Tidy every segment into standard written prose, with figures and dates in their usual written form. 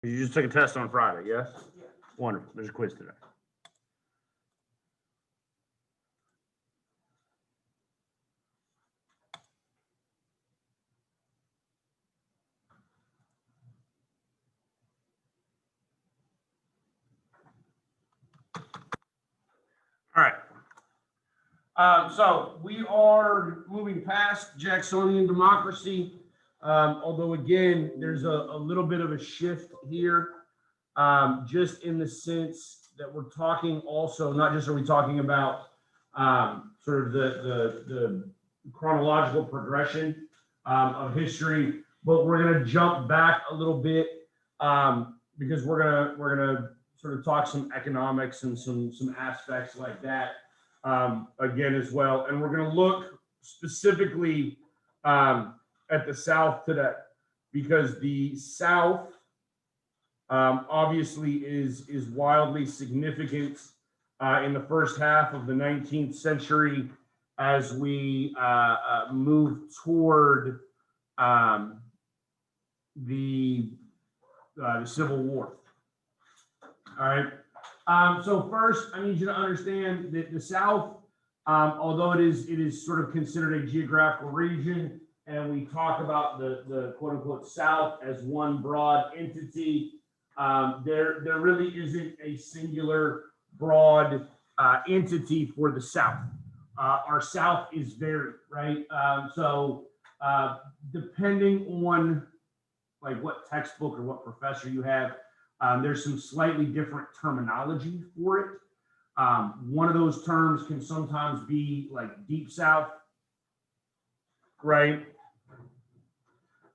You just took a test on Friday, yes? Yeah. Wonderful. There's a quiz today. All right. So we are moving past Jacksonian democracy, although again, there's a little bit of a shift here, just in the sense that we're talking also, not just are we talking about sort of the chronological progression of history, but we're going to jump back a little bit because we're gonna sort of talk some economics and some aspects like that again as well. And we're going to look specifically at the South today, because the South obviously is wildly significant in the first half of the 19th century as we move toward the Civil War. All right. So first, I need you to understand that the South, although it is sort of considered a geographical region, and we talk about the quote unquote South as one broad entity, there really isn't a singular broad entity for the South. Our South is varied, right? So depending on like what textbook or what professor you have, there's some slightly different terminology for it. One of those terms can sometimes be like Deep South, right?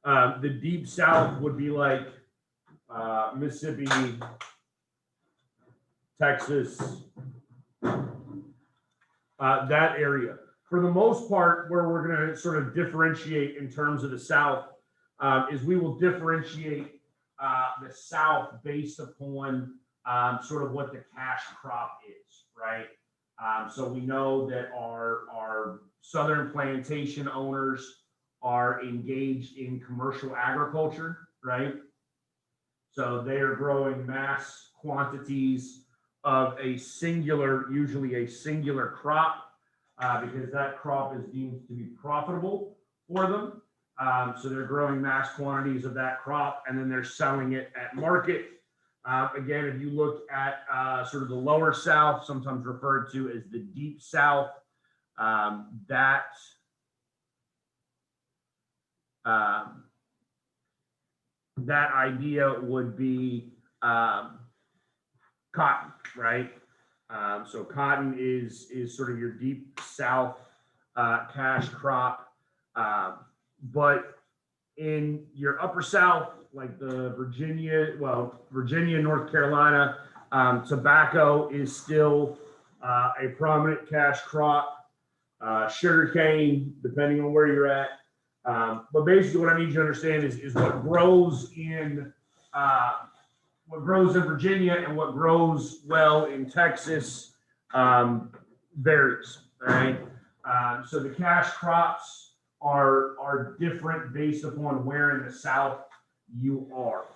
The Deep South would be like Mississippi, Texas, that area. For the most part, where we're going to sort of differentiate in terms of the South is we will differentiate the South based upon sort of what the cash crop is, right? So we know that our southern plantation owners are engaged in commercial agriculture, right? So they are growing mass quantities of a singular, usually a singular crop, because that crop is deemed to be profitable for them. So they're growing mass quantities of that crop, and then they're selling it at market. Again, if you look at sort of the lower South, sometimes referred to as the Deep South, that idea would be cotton, right? So cotton is sort of your Deep South cash crop. But in your upper South, like the Virginia, North Carolina, tobacco is still a prominent cash crop. Sugarcane, depending on where you're at. But basically what I need you to understand is what grows in Virginia and what grows well in Texas varies, right? So the cash crops are different based upon where in the South you are.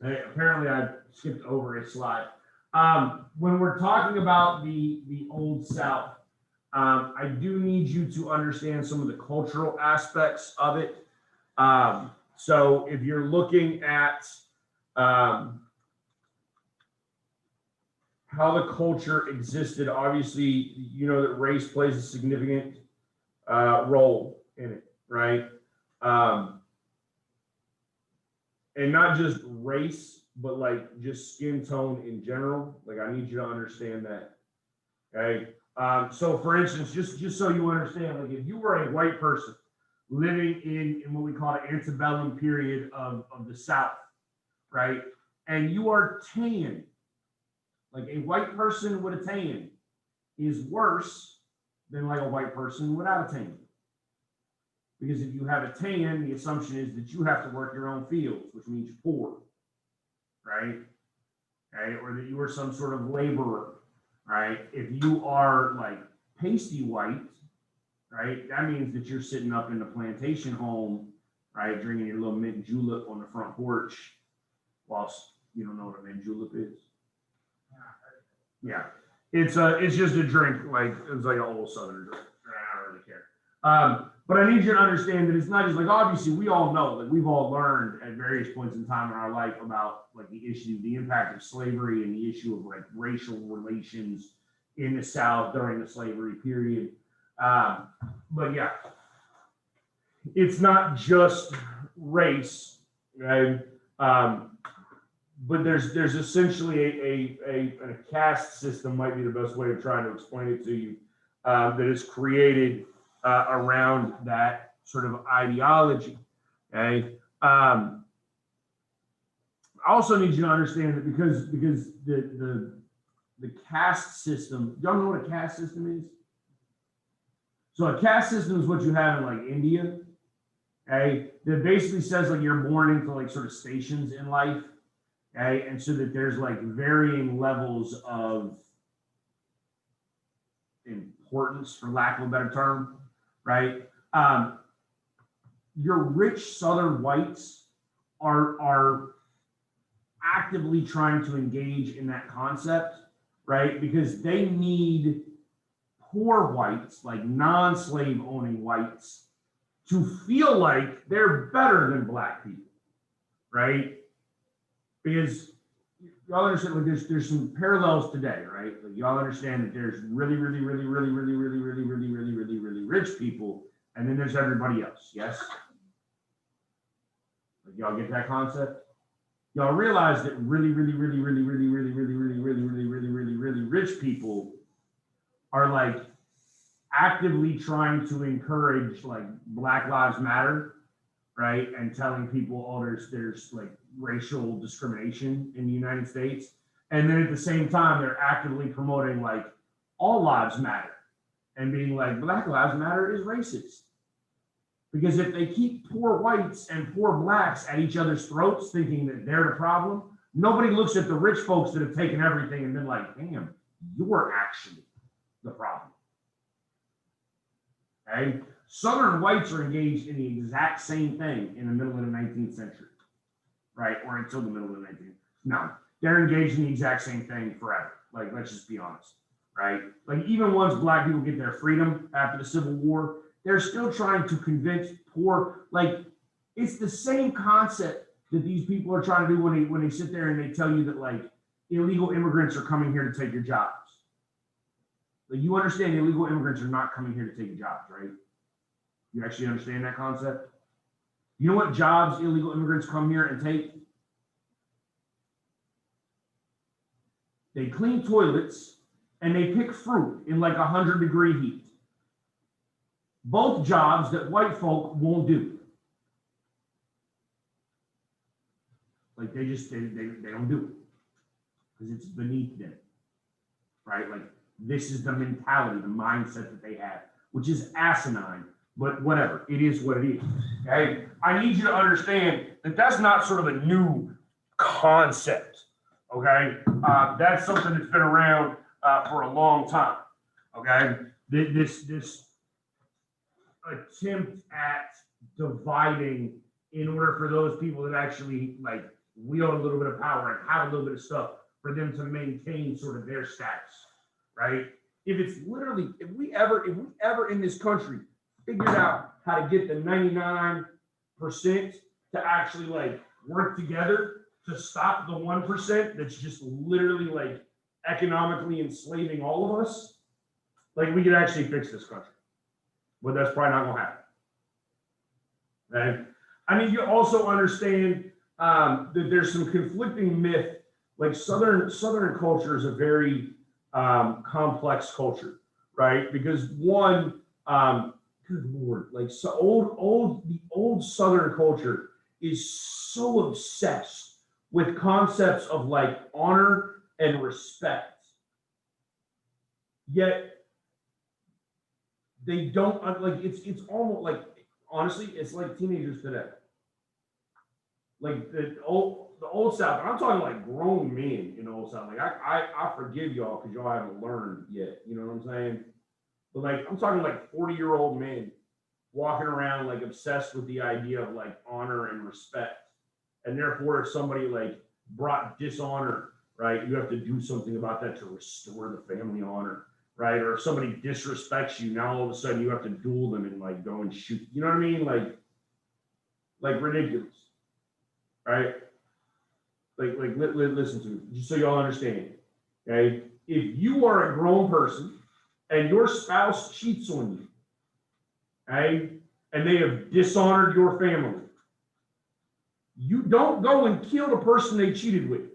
Okay, apparently I skipped over a slide. When we're talking about the Old South, I do need you to understand some of the cultural aspects of it. So if you're looking at how the culture existed, obviously, you know that race plays a significant role in it, right? And not just race, but like just skin tone in general. Like I need you to understand that, okay? So for instance, just so you understand, like if you were a white person living in what we call an antebellum period of the South, right? And you are tan, like a white person with a tan is worse than like a white person without a tan. Because if you have a tan, the assumption is that you have to work your own fields, which means you're poor, right? Okay, or that you are some sort of laborer, right? If you are like pasty white, right, that means that you're sitting up in the plantation home, right, drinking your little mint julep on the front porch Ross, you don't know what a mint julep is? Yeah, it's just a drink, like it's like an old Southern drink. I don't really care. But I need you to understand that it's not just like, obviously we all know, like we've all learned at various points in time in our life about like the impact of slavery and the issue of like racial relations in the South during the slavery period. But yeah, it's not just race, right? But there's essentially a caste system, might be the best way of trying to explain it to you, that is created around that sort of ideology. Okay. I also need you to understand that because the caste system, y'all know what a caste system is? So a caste system is what you have in like India. Okay, that basically says like you're born into like sort of stations in life. Okay, and so that there's like varying levels of importance, for lack of a better term, right? Your rich Southern whites are actively trying to engage in that concept, right? Because they need poor whites, like non-slave owning whites, to feel like they're better than black people, right? Because y'all understand, like there's some parallels today, right? Like y'all understand that there's really rich people, and then there's everybody else. Yes? Like y'all get that concept? Y'all realize that really rich people are like actively trying to encourage like Black Lives Matter, right? And telling people, oh, there's like racial discrimination in the United States. And then at the same time, they're actively promoting like all lives matter and being like Black Lives Matter is racist. Because if they keep poor whites and poor blacks at each other's throats thinking that they're the problem, nobody looks at the rich folks that have taken everything and been like, damn, you're actually the problem. Okay? Southern whites are engaged in the exact same thing in the middle of the 19th century, right? Or until the middle of the 19th. No, they're engaged in the exact same thing forever. Like, let's just be honest, right? Like, even once Black people get their freedom after the Civil War, they're still trying to convince poor, like, it's the same concept that these people are trying to do when they sit there and they tell you that, like, illegal immigrants are coming here to take your jobs. Like, you understand illegal immigrants are not coming here to take your jobs, right? You actually understand that concept? You know what jobs illegal immigrants come here and take? They clean toilets and they pick fruit in like 100-degree heat. Both jobs that white folk won't do. Like they don't do it because it's beneath them, right? Like this is the mentality, the mindset that they have, which is asinine. But whatever, it is what it is. Okay, I need you to understand that that's not sort of a new concept. Okay, that's something that's been around for a long time. Okay, this attempt at dividing in order for those people that actually like wield a little bit of power and have a little bit of stuff for them to maintain sort of their status, right? If it's literally, if we ever in this country figured out how to get the 99% to actually like work together to stop the 1% that's just literally like economically enslaving all of us, like we could actually fix this country. But that's probably not gonna happen. Okay? I need you to also understand that there's some conflicting myth. Like Southern culture is a very complex culture, right? Because one, good Lord, like so the old Southern culture is so obsessed with concepts of like honor and respect. Yet they don't like it's almost like honestly, it's like teenagers today. Like the old South, I'm talking like grown men in the old South. Like I forgive y'all because y'all haven't learned yet. You know what I'm saying? But like I'm talking like 40-year-old men walking around like obsessed with the idea of like honor and respect. And therefore, if somebody like brought dishonor, right? You have to do something about that to restore the family honor, right? Or if somebody disrespects you, now all of a sudden you have to duel them and like go and shoot. You know what I mean? Like ridiculous, right? Listen to me, just so y'all understand. Okay, if you are a grown person and your spouse cheats on you, okay, and they have dishonored your family, you don't go and kill the person they cheated with.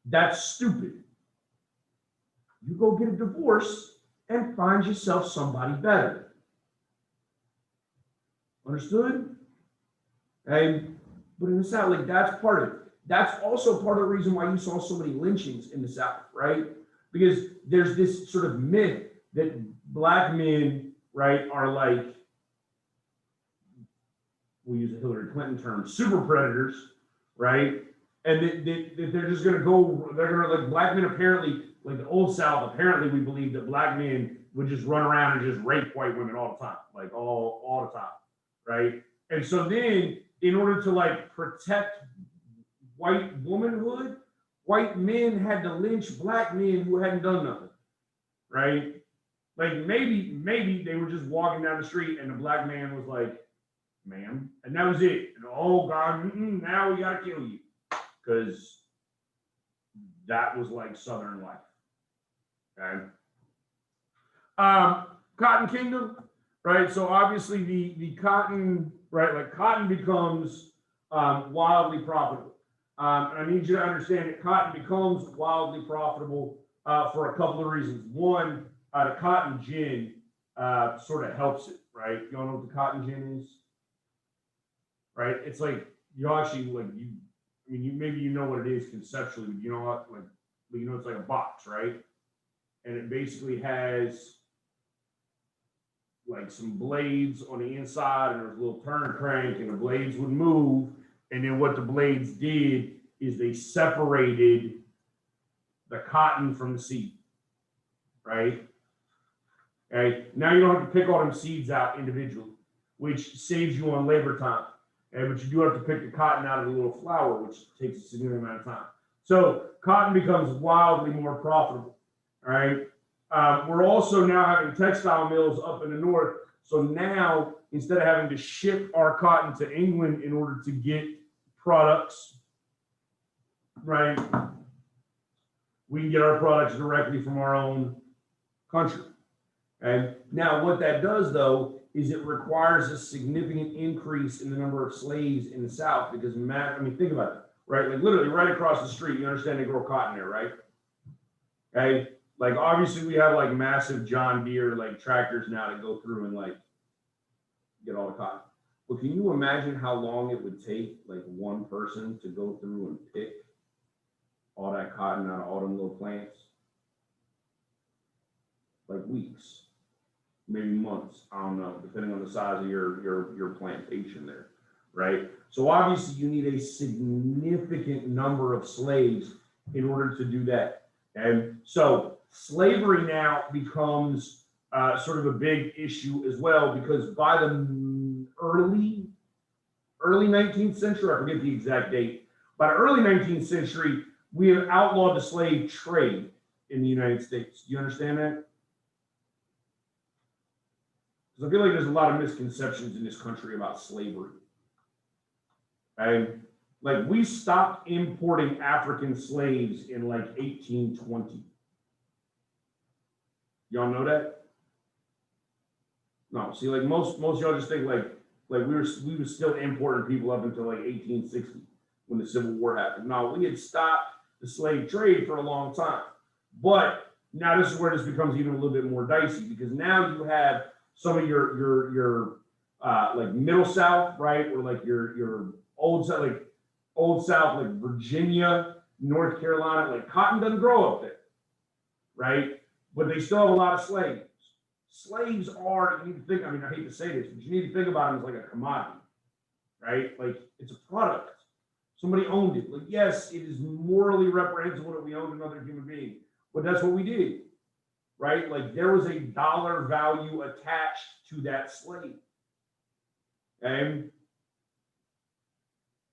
That's stupid. You go get a divorce and find yourself somebody better. Understood? Okay, but in the South, like that's part of it. That's also part of the reason why you saw so many lynchings in the South, right? Because there's this sort of myth that black men, right, are like, we'll use a Hillary Clinton term, super predators, right? And that they're just gonna go, they're gonna, like, black men apparently, like the old South, apparently we believe that black men would just run around and just rape white women all the time, like all the time, right? And so then, in order to like protect white womanhood, white men had to lynch black men who hadn't done nothing, right? Like maybe they were just walking down the street and the black man was like, ma'am, and that was it. And oh God, now we gotta kill you, because that was like Southern life. Okay. Cotton Kingdom, right? So obviously the cotton, right? Like cotton becomes wildly profitable. And I need you to understand that cotton becomes wildly profitable for a couple of reasons. One, the cotton gin sort of helps it, right? You all know what the cotton gin is, right? It's like you actually like you. I mean, maybe you know what it is conceptually, but you know what, like, you know, it's like a box, right? And it basically has like some blades on the inside, and there's a little turn crank, and the blades would move. And then what the blades did is they separated the cotton from the seed, right? Okay. Now you don't have to pick all them seeds out individually, which saves you on labor time. Okay, but you do have to pick the cotton out of the little flower, which takes a significant amount of time. So cotton becomes wildly more profitable. All right. We're also now having textile mills up in the north. So now, instead of having to ship our cotton to England in order to get products, right, we can get our products directly from our own country. And now what that does, though, is it requires a significant increase in the number of slaves in the South, because, I mean, think about it, right? Like literally right across the street, you understand they grow cotton there, right? Okay. Like obviously we have like massive John Deere like tractors now to go through and like get all the cotton. But can you imagine how long it would take like one person to go through and pick all that cotton out of all them little plants? Like weeks, maybe months, I don't know, depending on the size of your plantation there, right? So obviously you need a significant number of slaves in order to do that. And so slavery now becomes sort of a big issue as well, because by the early 19th century, I forget the exact date, by the early 19th century, we have outlawed the slave trade in the United States. Do you understand that? Because I feel like there's a lot of misconceptions in this country about slavery. And like we stopped importing African slaves in like 1820. Y'all know that? No, see, like most y'all just think like we were still importing people up until like 1860 when the Civil War happened. No, we had stopped the slave trade for a long time. But now this is where this becomes even a little bit more dicey, because now you have some of your like Middle South, right, or like your old South, like Virginia, North Carolina, like cotton doesn't grow up there, right? But they still have a lot of slaves. Slaves are, you need to think, I mean, I hate to say this, but you need to think about them as like a commodity, right? Like it's a product. Somebody owned it. Like, yes, it is morally reprehensible that we owned another human being, but that's what we did, right? Like there was a dollar value attached to that slave. And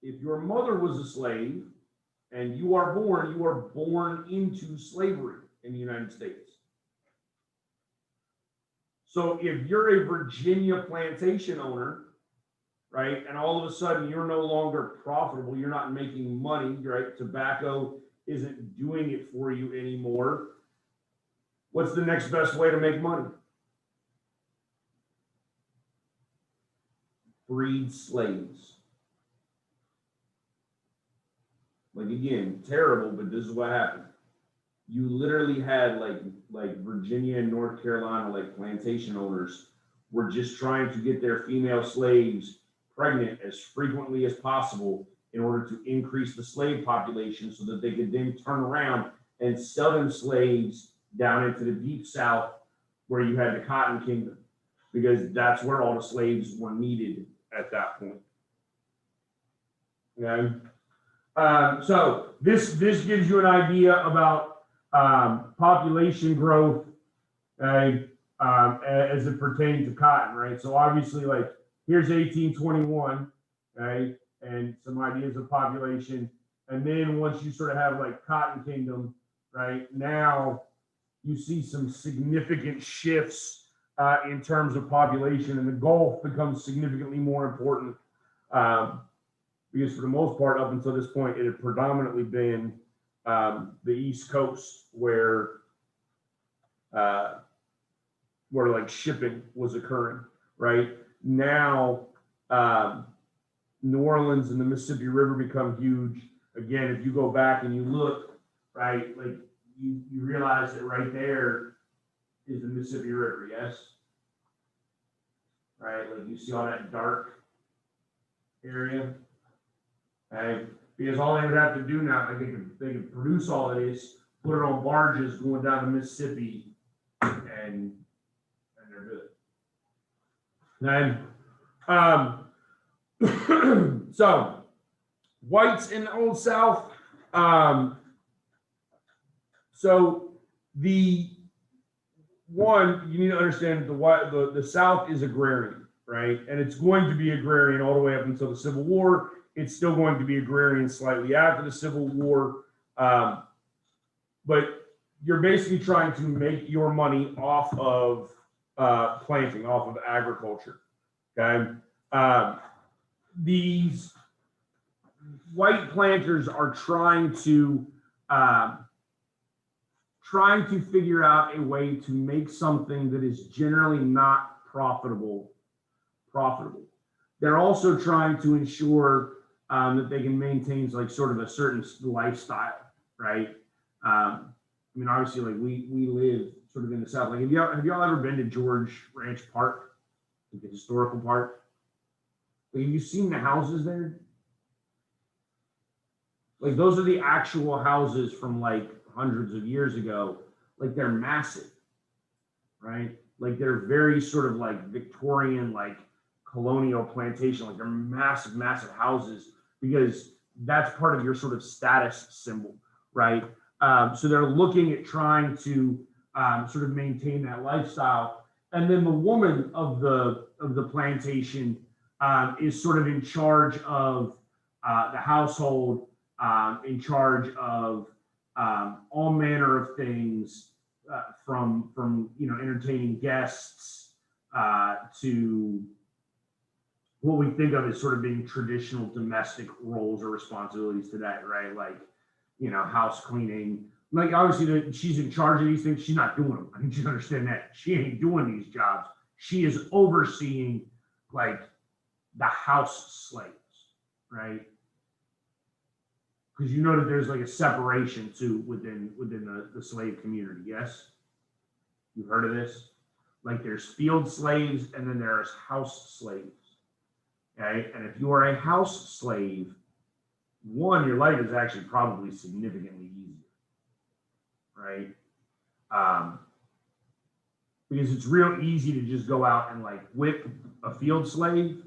if your mother was a slave and you are born into slavery in the United States. So if you're a Virginia plantation owner, right, and all of a sudden you're no longer profitable, you're not making money, right? Tobacco isn't doing it for you anymore. What's the next best way to make money? Breed slaves. Like, again, terrible, but this is what happened. You literally had like Virginia and North Carolina, like plantation owners were just trying to get their female slaves pregnant as frequently as possible in order to increase the slave population so that they could then turn around and sell them slaves down into the deep South where you had the Cotton Kingdom, because that's where all the slaves were needed at that point. Okay. So this gives you an idea about population growth, as it pertains to cotton, right? So obviously, like, here's 1821, right, and some ideas of population, and then once you sort of have like Cotton Kingdom, right, now you see some significant shifts in terms of population, and the Gulf becomes significantly more important. Because for the most part, up until this point, it had predominantly been the East Coast where like shipping was occurring, right? Now, New Orleans and the Mississippi River become huge. Again, if you go back and you look, right, like you realize that right there is the Mississippi River, yes? Right, like you see all that dark area. Okay, because all they would have to do now, like they could produce all of this, put it on barges going down the Mississippi, and they're good. And so whites in the Old South. So the one, you need to understand the South is agrarian, right? And it's going to be agrarian all the way up until the Civil War. It's still going to be agrarian slightly after the Civil War. But you're basically trying to make your money off of planting, off of agriculture. Okay. These white planters are trying to figure out a way to make something that is generally not profitable. They're also trying to ensure that they can maintain like sort of a certain lifestyle, right? I mean, obviously, like we live sort of in the South. Like, have y'all ever been to George Ranch Park, like the historical park? Like, have you seen the houses there? Like, those are the actual houses from like hundreds of years ago. Like, they're massive, right? Like, they're very sort of like Victorian, like colonial plantation. Like, they're massive, massive houses, because that's part of your sort of status symbol, right? So they're looking at trying to sort of maintain that lifestyle. And then the woman of the plantation is sort of in charge of the household, in charge of all manner of things, from entertaining guests to what we think of as sort of being traditional domestic roles or responsibilities today, right? Like, house cleaning. Like, obviously, she's in charge of these things. She's not doing them. I need you to understand that. She ain't doing these jobs. She is overseeing, like, the house slaves, right? Because that there's like a separation too within the slave community. Yes, you've heard of this. Like, there's field slaves and then there's house slaves. Okay, and if you are a house slave, one, your life is actually probably significantly easier, right? Because it's real easy to just go out and like whip a field slave,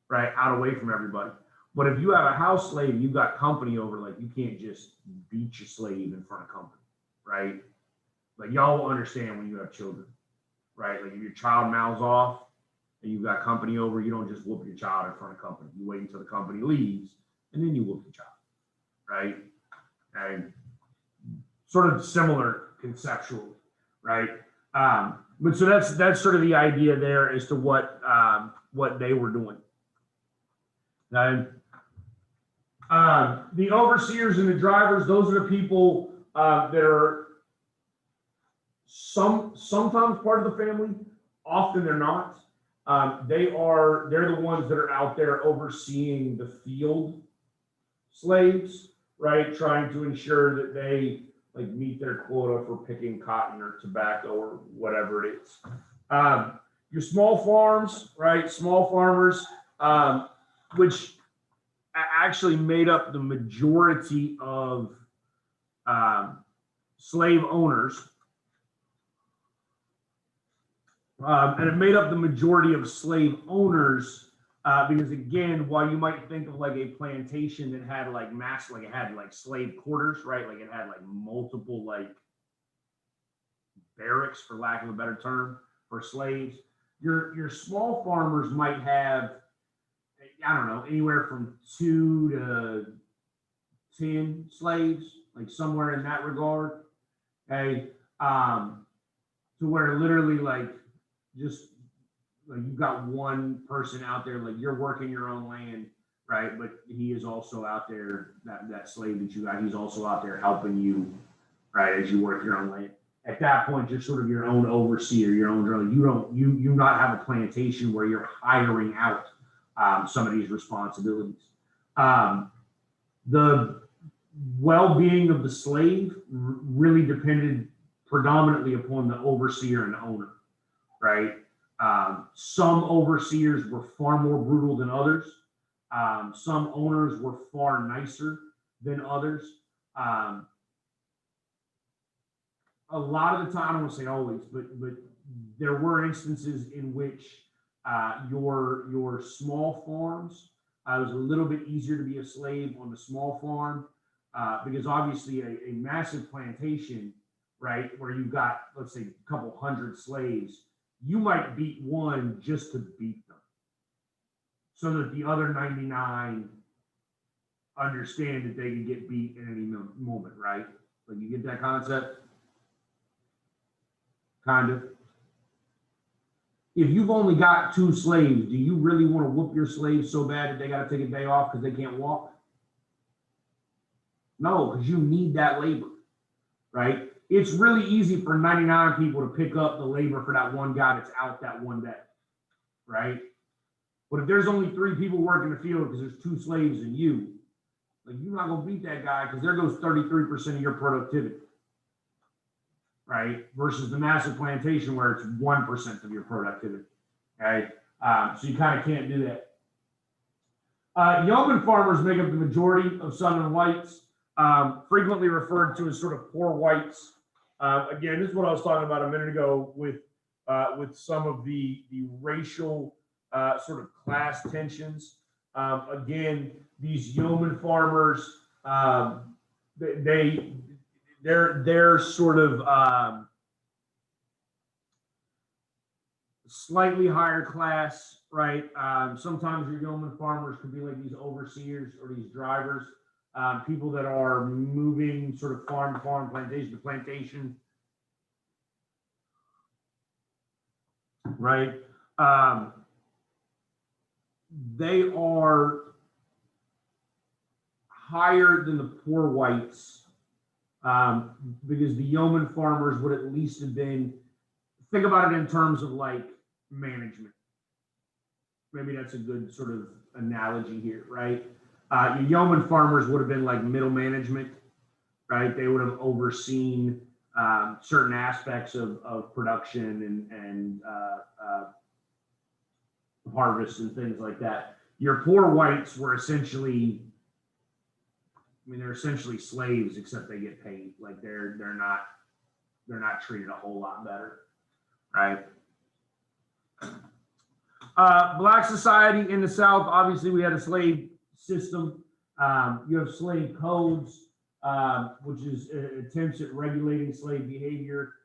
right, out away from everybody. But if you have a house slave, you've got company over, like, you can't just beat your slave in front of company, right? Like, y'all will understand when you have children, right? Like, if your child mouths off and you've got company over, you don't just whoop your child in front of company. You wait until the company leaves, and then you whoop the child, right? And sort of similar conceptually, right? But so that's sort of the idea there as to what they were doing. And the overseers and the drivers, those are the people that are sometimes part of the family. Often they're not. They're the ones that are out there overseeing the field slaves, right? Trying to ensure that they like meet their quota for picking cotton or tobacco or whatever it is. Your small farms, right? Small farmers, which actually made up the majority of slave owners. And it made up the majority of slave owners because, again, while you might think of like a plantation that had like like it had like slave quarters, right? Like it had like multiple like barracks, for lack of a better term, for slaves. Your small farmers might have, I don't know, anywhere from 2 to 10 slaves, like somewhere in that regard. Okay, to where literally like just like you've got one person out there, like you're working your own land, right? But he is also out there, that slave that you got, he's also out there helping you, right, as you work your own land. At that point, you're sort of your own overseer, your own driller. You not have a plantation where you're hiring out some of these responsibilities. The well-being of the slave really depended predominantly upon the overseer and the owner, right? Some overseers were far more brutal than others. Some owners were far nicer than others. A lot of the time, I don't want to say always, but there were instances in which your small farms, it was a little bit easier to be a slave on the small farm because obviously a massive plantation, right, where you've got, let's say, a couple hundred slaves, you might beat one just to beat them so that the other 99 understand that they can get beat at any moment, right? Like, you get that concept? Kind of. If you've only got 2 slaves, do you really want to whoop your slaves so bad that they got to take a day off because they can't walk? No, because you need that labor, right? It's really easy for 99 people to pick up the labor for that one guy that's out that one day, right? But if there's only 3 people working the field because there's 2 slaves and you, like, you're not going to beat that guy because there goes 33% of your productivity, right? Versus the massive plantation where it's 1% of your productivity, okay? So you kind of can't do that. Yeoman farmers make up the majority of southern whites, frequently referred to as sort of poor whites. Again, this is what I was talking about a minute ago with some of the racial sort of class tensions. Again, these yeoman farmers, they're sort of slightly higher class, right? Sometimes your yeoman farmers could be like these overseers or these drivers, people that are moving sort of farm to farm, plantation to plantation, right? They are higher than the poor whites because the yeoman farmers would at least have been, think about it in terms of like management. Maybe that's a good sort of analogy here, right? Your yeoman farmers would have been like middle management, right? They would have overseen certain aspects of production and harvest and things like that. Your poor whites were essentially, I mean, they're essentially slaves, except they get paid. Like they're not treated a whole lot better, right? Black society in the South, obviously we had a slave system. You have slave codes, which is attempts at regulating slave behavior.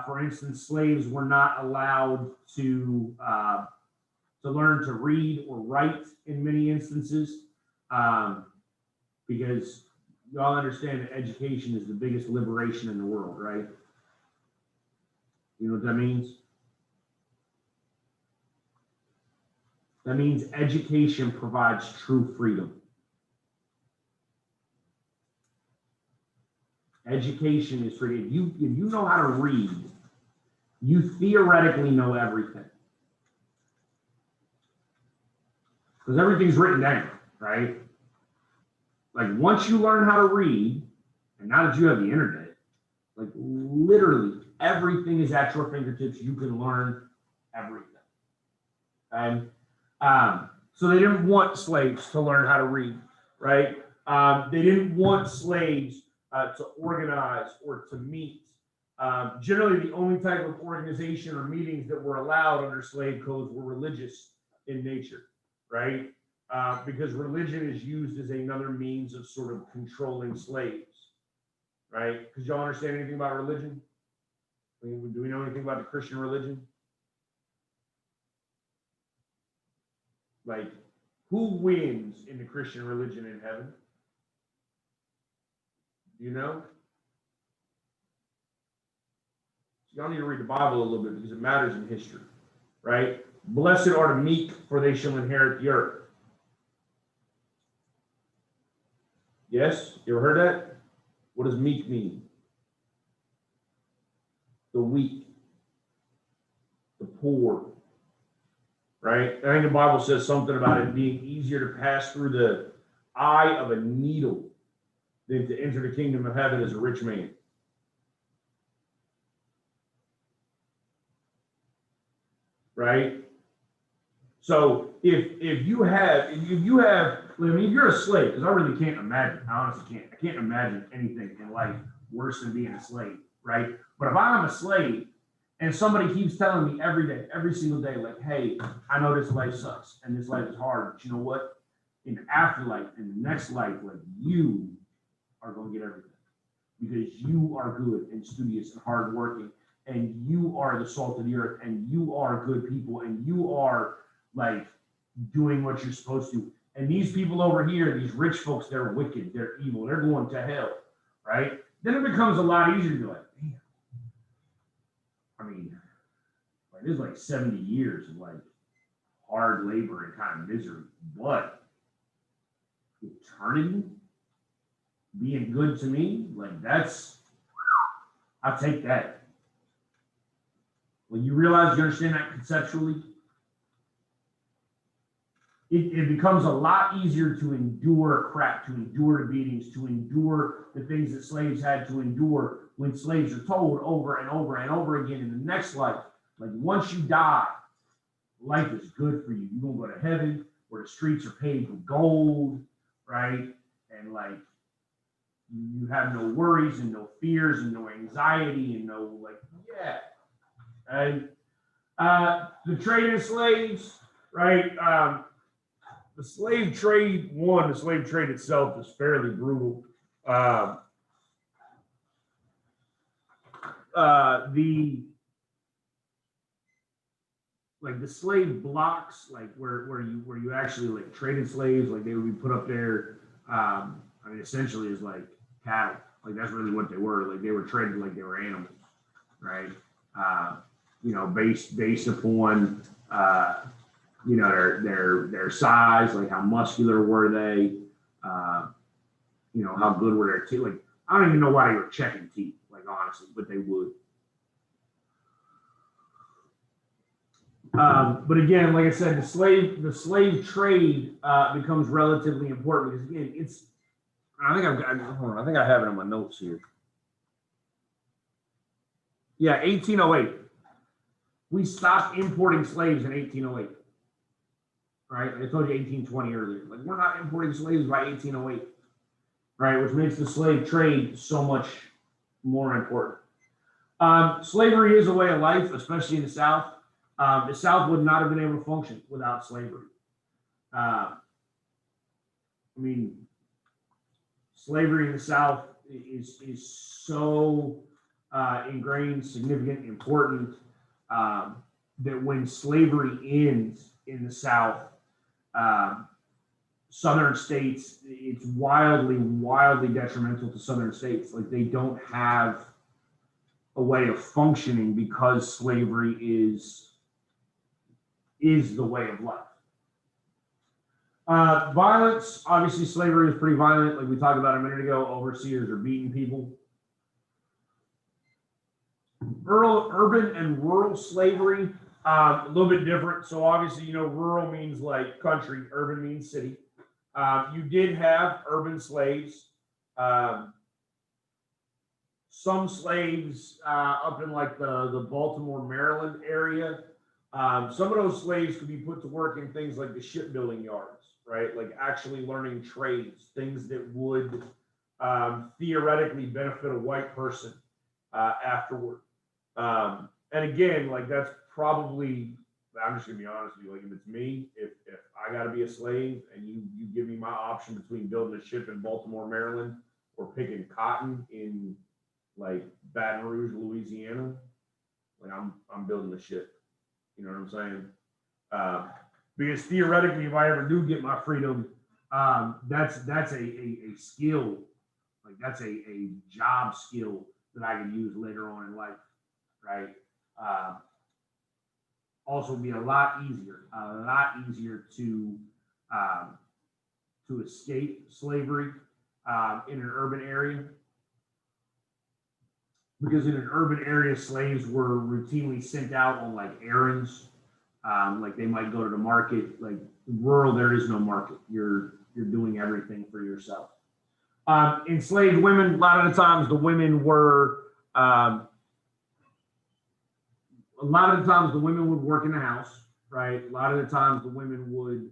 For instance, slaves were not allowed to learn to read or write in many instances. because y'all understand that education is the biggest liberation in the world, right? You know what that means? That means education provides true freedom. Education is free. If you know how to read, you theoretically know everything. Because everything's written down, right? Like once you learn how to read, and now that you have the internet, like literally everything is at your fingertips. You can learn everything. And so they didn't want slaves to learn how to read, right? They didn't want slaves to organize or to meet. Generally, the only type of organization or meetings that were allowed under slave codes were religious in nature, right? Because religion is used as another means of sort of controlling slaves, right? Because y'all understand anything about religion? Do we know anything about the Christian religion? Like, who wins in the Christian religion in heaven? Do you know? Y'all need to read the Bible a little bit because it matters in history, right? Blessed are the meek, for they shall inherit the earth. Yes? You ever heard that? What does meek mean? The weak, the poor, right? I think the Bible says something about it being easier to pass through the eye of a needle than to enter the kingdom of heaven as a rich man. Right? So if you have, I mean, if you're a slave, because I really can't imagine, I honestly can't, I can't imagine anything in life worse than being a slave, right? But if I'm a slave and somebody keeps telling me every day, every single day, like, hey, I know this life sucks and this life is hard, but you know what? In the afterlife, in the next life, like you are going to get everything because you are good and studious and hardworking, and you are the salt of the earth, and you are good people, and you are like doing what you're supposed to. And these people over here, these rich folks, they're wicked, they're evil, they're going to hell, right? Then it becomes a lot easier to be like, damn. I mean, like there's like 70 years of like hard labor and kind of misery, but eternity being good to me, like that's, I'll take that. When you realize you understand that conceptually, it becomes a lot easier to endure crap, to endure the beatings, to endure the things that slaves had to endure when slaves are told over and over and over again in the next life. Like once you die, life is good for you. You're gonna go to heaven where the streets are paved with gold, right? And like you have no worries and no fears and no anxiety and no like, yeah. And the trade in slaves, right? The slave trade, the slave trade itself is fairly brutal. The slave blocks, like where you actually like traded slaves, like they would be put up there. I mean, essentially is like cattle. Like that's really what they were. Like they were traded like they were animals, right? Based upon their size, like how muscular were they, how good were their teeth. Like I don't even know why they were checking teeth, like honestly, but they would. But again, like I said, the slave trade becomes relatively important because again, I think I have it in my notes here. Yeah, 1808. We stopped importing slaves in 1808. Right? I told you 1820 earlier. Like we're not importing slaves by 1808, right? Which makes the slave trade so much more important. Slavery is a way of life, especially in the South. The South would not have been able to function without slavery. Slavery in the South is so ingrained, significant, important that when slavery ends in the South, southern states, it's wildly detrimental to southern states. Like they don't have a way of functioning because slavery is the way of life. Violence, obviously slavery is pretty violent. Like we talked about a minute ago, overseers are beating people. Urban and rural slavery, a little bit different. So obviously, rural means like country, urban means city. You did have urban slaves. Some slaves up in like the Baltimore, Maryland area. Some of those slaves could be put to work in things like the shipbuilding yards, right? Like actually learning trades, things that would theoretically benefit a white person afterward. And again, like that's probably, I'm just gonna be honest with you, like if it's me, if I gotta be a slave and you give me my option between building a ship in Baltimore, Maryland, or picking cotton in like Baton Rouge, Louisiana, like I'm building the ship. You know what I'm saying? Because theoretically, if I ever do get my freedom, that's a skill, like that's a job skill that I can use later on in life, right? Also be a lot easier to escape slavery in an urban area. Because in an urban area, slaves were routinely sent out on like errands. Like they might go to the market. Like rural, there is no market. You're doing everything for yourself. Enslaved women, a lot of the times the women were, would work in the house, right? A lot of the times the women would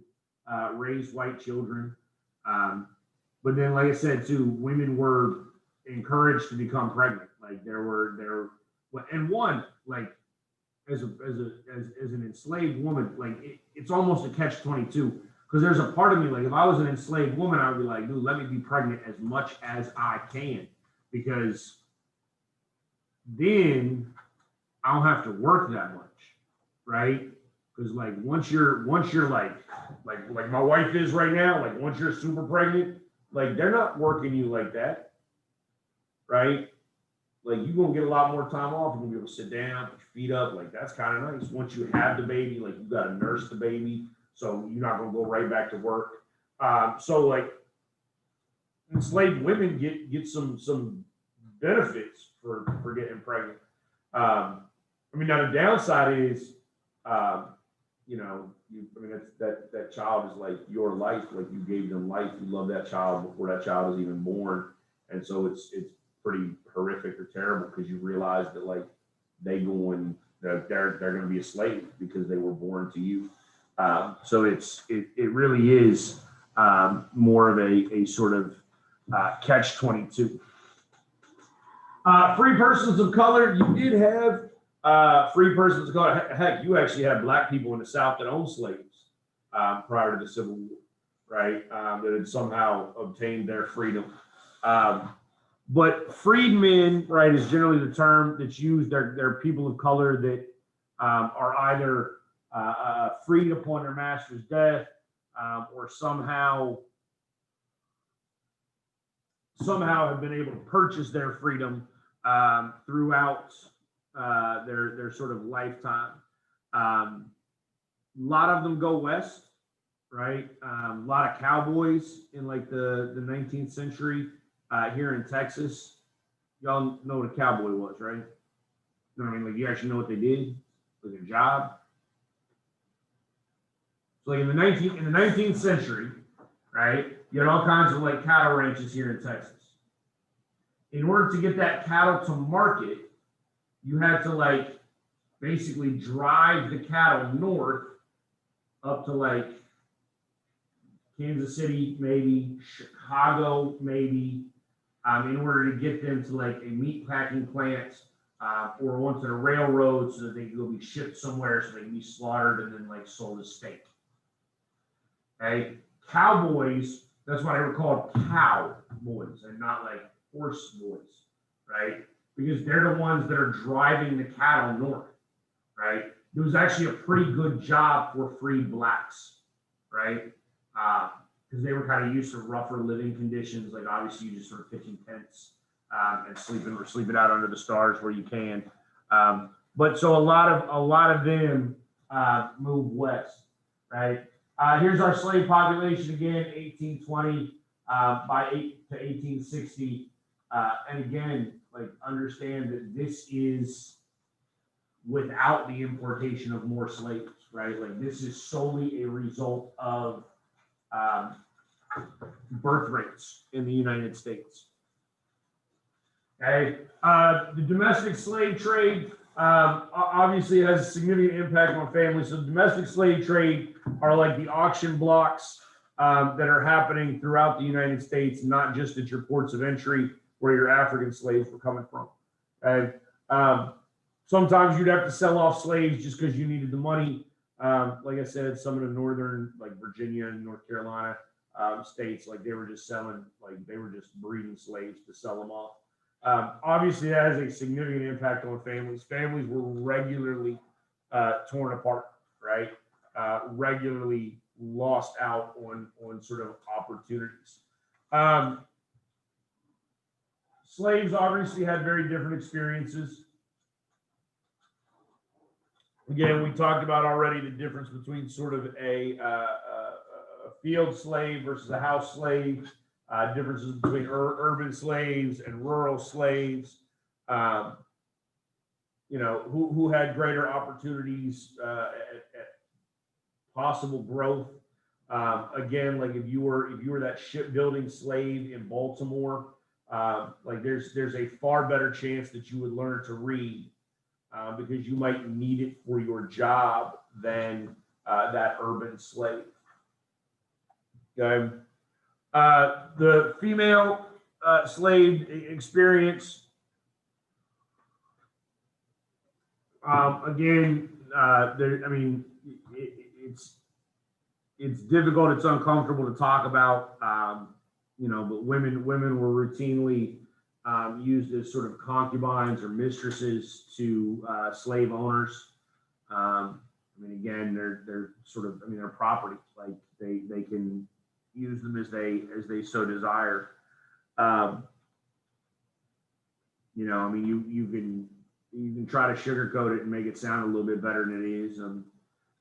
raise white children. But then, like I said, too, women were encouraged to become pregnant. Like as an enslaved woman, like it's almost a catch-22, because there's a part of me, like if I was an enslaved woman, I would be like, dude, let me be pregnant as much as I can, because then I don't have to work that much, right? Because like once you're like my wife is right now, like once you're super pregnant, like they're not working you like that, right? Like you're gonna get a lot more time off. You're gonna be able to sit down, put your feet up. Like that's kind of nice. Once you have the baby, like you gotta nurse the baby, so you're not gonna go right back to work. So like enslaved women get some benefits for getting pregnant. I mean, now the downside is, that child is like your life. Like you gave them life. You love that child before that child is even born, and so it's pretty horrific or terrible, because you realize that like they're going to be a slave because they were born to you. So it really is more of a sort of catch-22. Free persons of color, you did have free persons of color. Heck, you actually had black people in the South that owned slaves prior to the Civil War, right? That had somehow obtained their freedom. But freedmen, right, is generally the term that's used. They're people of color that are either freed upon their master's death, or somehow have been able to purchase their freedom throughout their sort of lifetime. A lot of them go west, right? A lot of cowboys in like the 19th century. Here in Texas, y'all know what a cowboy was, right? You know what I mean? Like you actually know what they did, like their job. So like in the 19th century, right? You had all kinds of like cattle ranches here in Texas. In order to get that cattle to market, you had to like basically drive the cattle north up to like Kansas City, maybe Chicago, maybe. In order to get them to like a meat packing plant or onto the railroad, so that they could go be shipped somewhere so they can be slaughtered and then like sold as steak. Okay, cowboys, that's why they were called cowboys and not like horse boys, right? Because they're the ones that are driving the cattle north, right? It was actually a pretty good job for free blacks, right? because they were kind of used to rougher living conditions. Like obviously you just sort of pitching tents and sleeping out under the stars where you can. But so a lot of them moved west, right? Here's our slave population again, 1820 by 1860. And again, like understand that this is without the importation of more slaves, right? Like this is solely a result of birth rates in the United States. Okay, the domestic slave trade obviously has a significant impact on families. So the domestic slave trade are like the auction blocks that are happening throughout the United States, not just at your ports of entry where your African slaves were coming from. Okay, sometimes you'd have to sell off slaves just because you needed the money. Like I said, some of the northern, like Virginia and North Carolina states, like they were just selling, like they were just breeding slaves to sell them off. Obviously, that has a significant impact on families. Families were regularly torn apart, right? Regularly lost out on sort of opportunities. Slaves obviously had very different experiences. Again, we talked about already the difference between sort of a field slave versus a house slave. Differences between urban slaves and rural slaves, you know, who had greater opportunities at possible growth. Again, like if you were that shipbuilding slave in Baltimore, like there's a far better chance that you would learn to read because you might need it for your job than that urban slave. Okay. The female slave experience, again, I mean, it's difficult, it's uncomfortable to talk about, you know, but women were routinely used as sort of concubines or mistresses to slave owners. I mean, again, they're sort of, I mean, they're property, like they can use them as they so desire. You know, I mean, you can try to sugarcoat it and make it sound a little bit better than it is.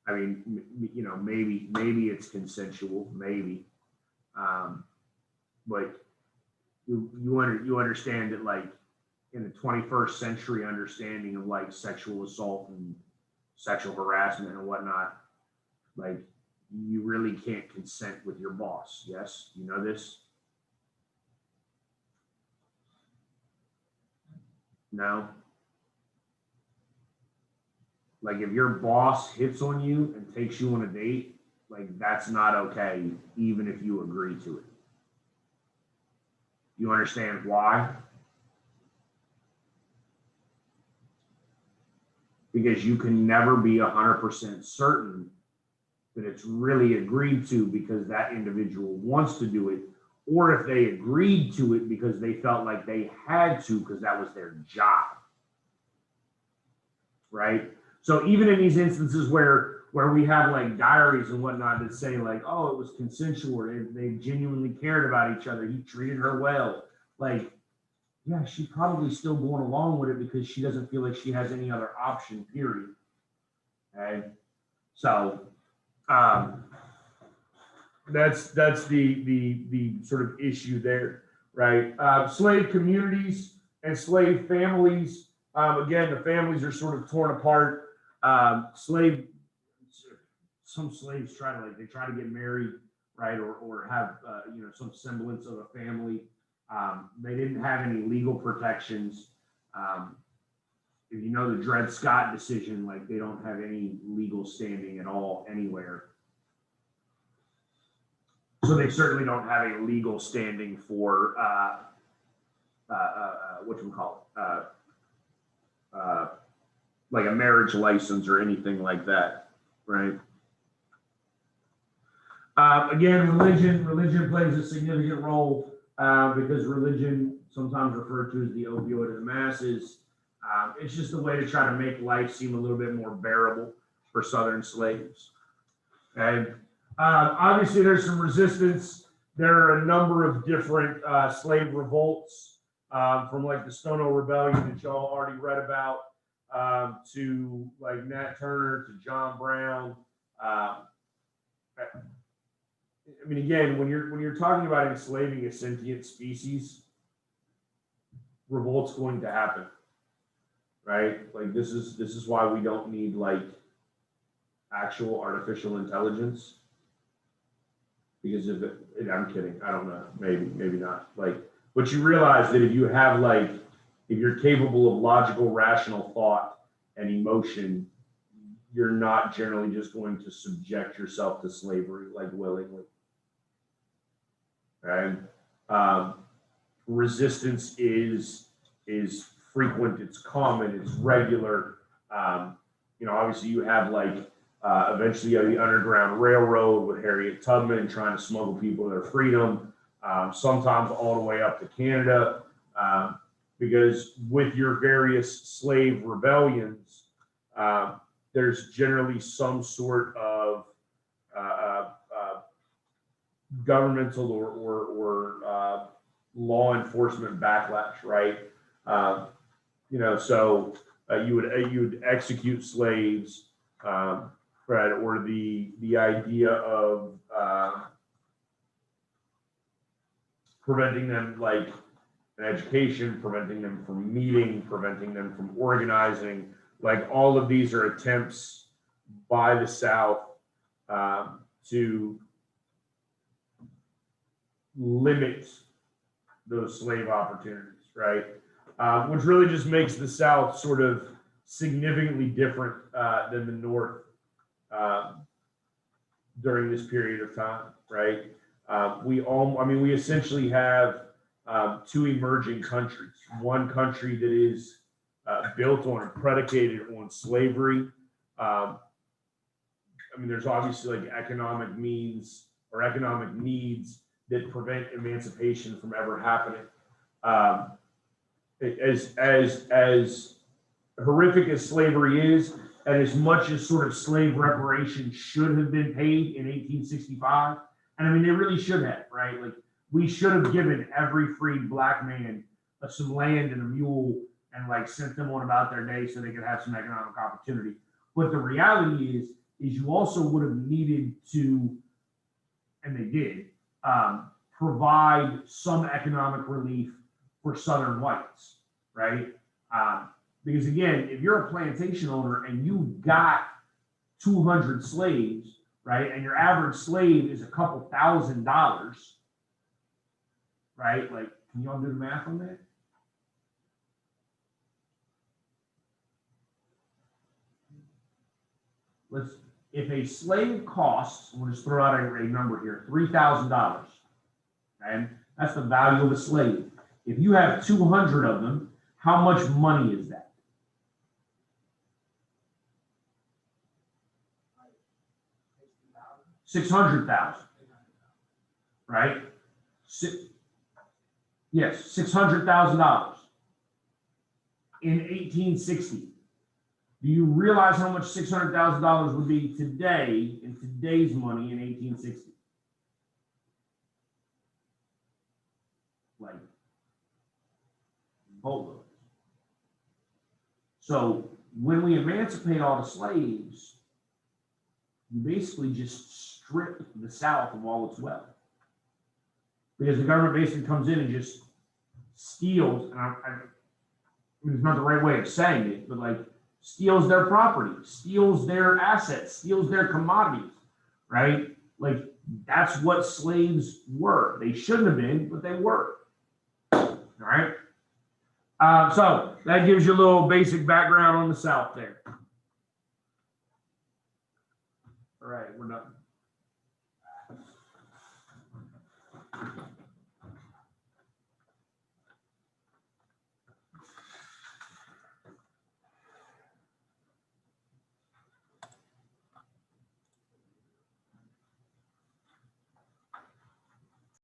I mean, you know, maybe it's consensual, but you understand that, like, in the 21st century understanding of like sexual assault and sexual harassment and whatnot, like, you really can't consent with your boss. Yes, you know this? No? Like if your boss hits on you and takes you on a date, like that's not okay, even if you agree to it. You understand why? Because you can never be 100% certain that it's really agreed to because that individual wants to do it, or if they agreed to it because they felt like they had to because that was their job, right? So even in these instances where we have like diaries and whatnot that say like, oh, it was consensual, or they genuinely cared about each other, he treated her well, like, yeah, she's probably still going along with it because she doesn't feel like she has any other option, period. Okay, so that's the sort of issue there, right? Slave communities and slave families. Again, the families are sort of torn apart. Some slaves try to get married, right, or have you know, some semblance of a family. They didn't have any legal protections. If you know the Dred Scott decision, like they don't have any legal standing at all anywhere. So they certainly don't have a legal standing for like a marriage license or anything like that, right? Again, religion plays a significant role because religion, sometimes referred to as the opioid of the masses, it's just a way to try to make life seem a little bit more bearable for Southern slaves. Okay. Obviously, there's some resistance there are a number of different slave revolts, from like the Stono Rebellion that y'all already read about, to like Nat Turner, to John Brown. I mean, again, when you're talking about enslaving a sentient species, revolt's going to happen, right? Like this is why we don't need like actual artificial intelligence, because if it, I'm kidding, I don't know, maybe not. Like, but you realize that if you have like, if you're capable of logical, rational thought and emotion, you're not generally just going to subject yourself to slavery like willingly. Right? Resistance is frequent, it's common, it's regular. You know, obviously you have like eventually you have the Underground Railroad with Harriet Tubman trying to smuggle people their freedom, sometimes all the way up to Canada, because with your various slave rebellions, there's generally some sort of governmental or law enforcement backlash, right? You know, so you would execute slaves, right? Or the idea of preventing them like an education, preventing them from meeting, preventing them from organizing. Like all of these are attempts by the South to limit those slave opportunities, right? Which really just makes the South sort of significantly different than the North during this period of time, right? We essentially have two emerging countries. One country that is built on and predicated on slavery. There's obviously like economic means or economic needs that prevent emancipation from ever happening. As horrific as slavery is, and as much as sort of slave reparations should have been paid in 1865, and I mean, they really should have, right? Like, we should have given every freed black man some land and a mule and like sent them on about their day so they could have some economic opportunity. But the reality is you also would have needed to, and they did, provide some economic relief for Southern whites, right? Because again, if you're a plantation owner and you got 200 slaves, right, and your average slave is a couple $1,000, right? Like, can y'all do the math on that? If a slave costs, we'll just throw out a number here, $3,000, and that's the value of a slave. If you have 200 of them, how much money is that? $600,000, right? Yes, $600,000 in 1860. Do you realize how much $600,000 would be today in today's money in 1860? Like, boatloads. So when we emancipate all the slaves, you basically just strip the South of all its wealth. Because the government basically comes in and just steals, and I mean, it's not the right way of saying it, but like steals their property, steals their assets, steals their commodities, right? Like, that's what slaves were. They shouldn't have been, but they were. All right. So that gives you a little basic background on the South there. All right, we're done.